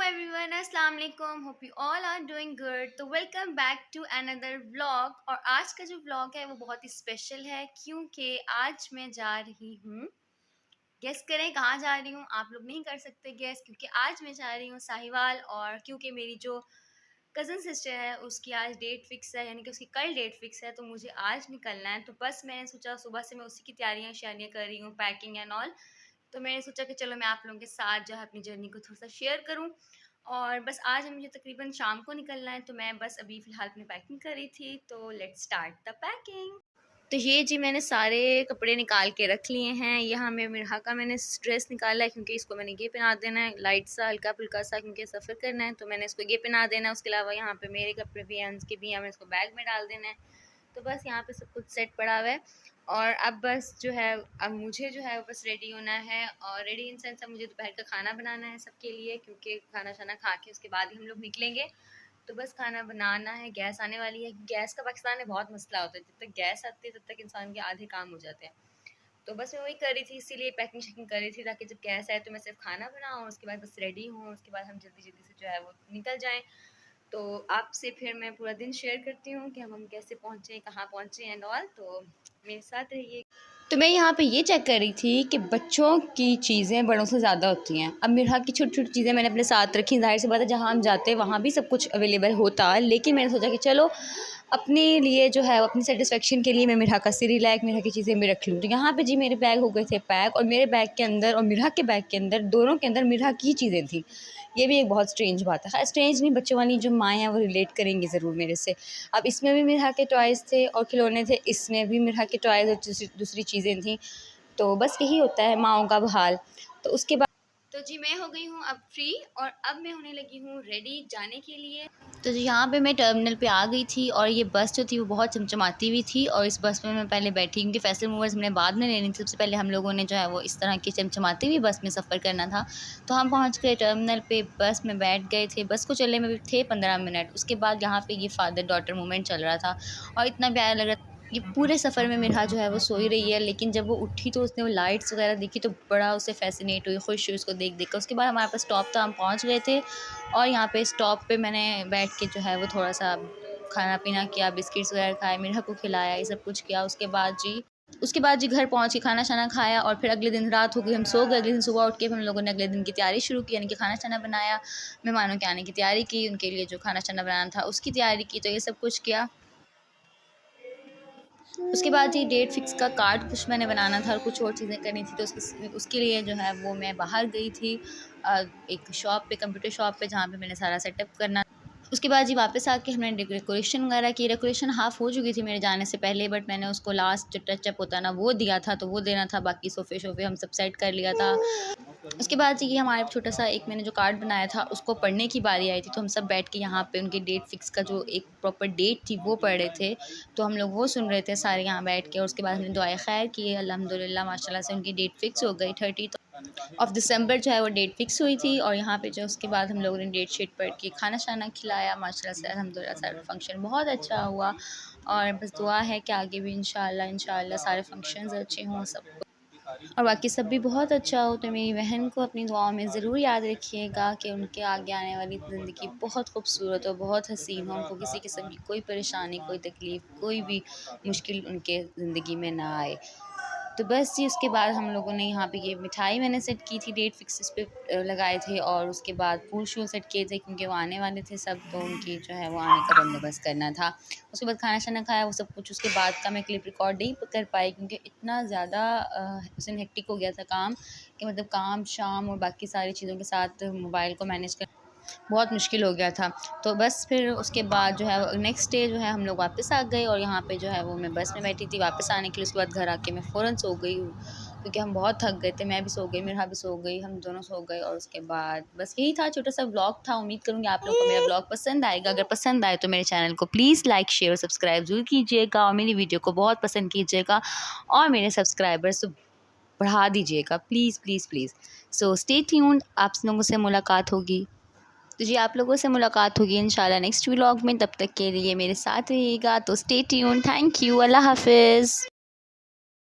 Everyone, अस्सलाम वालेकुम। Hope you all are doing good. तो welcome back to another vlog. और आज का जो व्लॉग है वो बहुत ही स्पेशल है क्योंकि आज मैं जा रही हूँ, गेस करें कहाँ जा रही हूँ। आप लोग नहीं कर सकते गेस क्योंकि आज मैं जा रही हूँ साहिवाल। और क्योंकि मेरी जो कज़न सिस्टर है उसकी आज डेट फिक्स है, यानी कि उसकी कल डेट फिक्स है, तो मुझे आज निकलना है। तो बस मैंने सोचा, सुबह से मैं उसी की तैयारियाँ शायरियाँ कर रही हूँ, पैकिंग एंड ऑल। तो मैंने सोचा कि चलो मैं आप लोगों के साथ जो है अपनी जर्नी को थोड़ा सा शेयर करूं। और बस आज मुझे तकरीबन शाम को निकलना है, तो मैं बस अभी फ़िलहाल अपनी पैकिंग कर रही थी। तो लेट्स स्टार्ट द पैकिंग। तो ये जी मैंने सारे कपड़े निकाल के रख लिए हैं। यहाँ में मिरहा का मैंने ड्रेस निकाला है क्योंकि इसको मैंने ये पहना देना है, लाइट सा हल्का फुल्का सा, क्योंकि सफ़र करना है। तो मैंने इसको ये पहना देना है। उसके अलावा यहाँ पे मेरे कपड़े भी हैं, उसके भी हैं, मैंने इसको बैग में डाल देना है। तो बस यहाँ पे सब कुछ सेट पड़ा हुआ है। और अब बस जो है, अब मुझे जो है बस रेडी होना है। और रेडी इन सेंस अब मुझे दोपहर का खाना बनाना है सबके लिए, क्योंकि खाना शाना खा के उसके बाद ही हम लोग निकलेंगे। तो बस खाना बनाना है, गैस आने वाली है। गैस का पाकिस्तान में बहुत मसला होता है, जब तक गैस आती है तब तक इंसान के आधे काम हो जाते हैं। तो बस मैं वही कर रही थी, इसीलिए पैकिंग शैकिंग कर रही थी ताकि जब गैस आए तो मैं सिर्फ खाना बनाऊँ, उसके बाद बस रेडी हूँ, उसके बाद हम जल्दी जल्दी से जो है वो निकल जाएँ। तो आपसे फिर मैं पूरा दिन शेयर करती हूँ कि हम कैसे पहुँचे, कहाँ पहुँचे एंड ऑल। तो मेरे साथ रहिए। तो मैं यहाँ पे ये चेक कर रही थी कि बच्चों की चीज़ें बड़ों से ज़्यादा होती हैं। अब मेरे की छोटी छोटी चीज़ें मैंने अपने साथ रखी। ज़ाहिर सी बात है, जहाँ हम जाते हैं वहाँ भी सब कुछ अवेलेबल होता, लेकिन मैंने सोचा कि चलो अपने लिए जो है अपनी सेटिस्फेक्शन के लिए मैं मिरहा का सिरिलैक, मिरहा की चीज़ें भी रख लूँ। तो यहाँ पे जी मेरे बैग हो गए थे पैक, और मेरे बैग के अंदर और मिरहा के बैग के अंदर, दोनों के अंदर मिरहा की चीज़ें थी। ये भी एक बहुत स्ट्रेंज बात है। हाँ, स्ट्रेंज नहीं, बच्चों वाली जो माएँ हैं वो रिलेट करेंगी ज़रूर मेरे से। अब इसमें भी मिरहा के टॉयज़ थे और खिलौने थे, इसमें भी मिरहा के टॉयज़ और दूसरी चीज़ें थी। तो बस यही होता है माँओं का हाल। तो उसके बाद तो जी मैं हो गई हूँ अब फ्री, और अब मैं होने लगी हूँ रेडी जाने के लिए। तो जी यहाँ पे मैं टर्मिनल पे आ गई थी, और ये बस जो थी वो बहुत चमचमाती हुई थी। और इस बस में मैं पहले बैठी, क्योंकि फैसल मूवर्स मैंने बाद में लेनी थी। सबसे पहले हम लोगों ने जो है वो इस तरह की चमचमाती हुई बस में सफ़र करना था। तो हम पहुँच गए टर्मिनल पे, बस में बैठ गए थे। बस को चलने में भी थे 15 मिनट। उसके बाद यहाँ पे ये फादर डॉटर मूवमेंट चल रहा था, और इतना प्यारा लग रहा था। ये पूरे सफ़र में मिरहा जो है वो सोई रही है, लेकिन जब वो उठी तो उसने वो लाइट्स वगैरह देखी तो बड़ा उसे फ़ैसिनेट हुई, खुश हुई उसको देख कर। उसके बाद हमारे पास स्टॉप था, हम पहुंच गए थे। और यहाँ पे स्टॉप पे मैंने बैठ के जो है वो थोड़ा सा खाना पीना किया, बिस्किट्स वगैरह खाए, मिरहा को खिलाया, ये सब कुछ किया। उसके बाद जी घर पहुँच के खाना शाना खाया, और फिर अगले दिन रात हो गई, हम सो गए। अगले दिन सुबह उठ के हम लोगों ने अगले दिन की तैयारी शुरू की, यानी कि खाना शाना बनाया, मेहमानों के आने की तैयारी की, उनके लिए जो खाना शाना बनाना था उसकी तैयारी की। तो ये सब कुछ किया। उसके बाद ये डेट फिक्स का कार्ड कुछ मैंने बनाना था और कुछ और चीज़ें करनी थी। तो उसके लिए जो है वो मैं बाहर गई थी, एक शॉप पे, कंप्यूटर शॉप पे, जहाँ पे मैंने सारा सेटअप करना। उसके बाद जी वापस आके हमने डेकोरेशन वगैरह की। डेकोरेशन हाफ़ हो चुकी थी मेरे जाने से पहले, बट मैंने उसको लास्ट जो टचअप होता है ना वो दिया था, तो वो देना था। बाकी सोफ़े शोफ़े हम सब सेट कर लिया था। उसके बाद ये हमारे छोटा सा एक मैंने जो कार्ड बनाया था उसको पढ़ने की बारी आई थी। तो हम सब बैठ के यहाँ पे उनकी डेट फिक्स का जो एक प्रॉपर डेट थी वो पढ़ रहे थे। तो हम लोग वो सुन रहे थे सारे यहाँ बैठ के। और उसके बाद हमने दुआए खैर की, अल्हम्दुलिल्लाह माशाल्लाह से उनकी डेट फिक्स हो गई। 30 ऑफ दिसंबर जो है वो डेट फिक्स हुई थी। और यहाँ पे जो उसके बाद हम लोगों ने डेट शीट पढ़ के खाना शाना खिलाया। माशाल्लाह से अल्हम्दुलिल्लाह सारा फंक्शन बहुत अच्छा हुआ। और बस दुआ है कि आगे भी इंशाल्लाह सारे फंक्शंस अच्छे हों, सब और बाकी सब भी बहुत अच्छा हो। तो मेरी बहन को अपनी दुआओं में ज़रूर याद रखिएगा कि उनके आगे आने वाली ज़िंदगी बहुत खूबसूरत और बहुत हसीन हो। उनको किसी किस्म की कोई परेशानी, कोई तकलीफ़, कोई भी मुश्किल उनके ज़िंदगी में ना आए। तो बस जी उसके बाद हम लोगों ने यहाँ पे ये मिठाई मैंने सेट की थी, डेट फिक्स पे लगाए थे। और उसके बाद फूल शूल सेट किए थे, क्योंकि वो आने वाले थे सब, तो उनकी जो है वो आने का बंदोबस्त करना था। उसके बाद खाना शाना खाया, वो सब कुछ। उसके बाद का मैं क्लिप रिकॉर्ड नहीं कर पाई, क्योंकि इतना ज़्यादा उस दिन हेक्टिक हो गया था काम, कि मतलब काम शाम और बाकी सारी चीज़ों के साथ मोबाइल को मैनेज कर बहुत मुश्किल हो गया था। तो बस फिर उसके बाद जो है नेक्स्ट डे जो है हम लोग वापस आ गए। और यहाँ पे जो है वो मैं बस में बैठी थी वापस आने के लिए। उसके बाद घर आके मैं फ़ौरन सो गई, क्योंकि हम बहुत थक गए थे। मैं भी सो गई, मेरा भी सो गई, हम दोनों सो गए। और उसके बाद बस यही था, छोटा सा ब्लॉग था। उम्मीद करूँगी आप लोगों को मेरा ब्लॉग पसंद आएगा। अगर पसंद आए तो मेरे चैनल को प्लीज़ लाइक, शेयर और सब्सक्राइब ज़रूर कीजिएगा, और मेरी वीडियो को बहुत पसंद कीजिएगा, और मेरे सब्सक्राइबर्स बढ़ा दीजिएगा, please please please. So stay tuned, आप लोगों से मुलाकात होगी। तो जी आप लोगों से मुलाकात होगी इंशाल्लाह नेक्स्ट व्लॉग में। तब तक के लिए मेरे साथ रहिएगा। तो स्टे ट्यून्ड, थैंक यू, अल्लाह हाफ़िज़।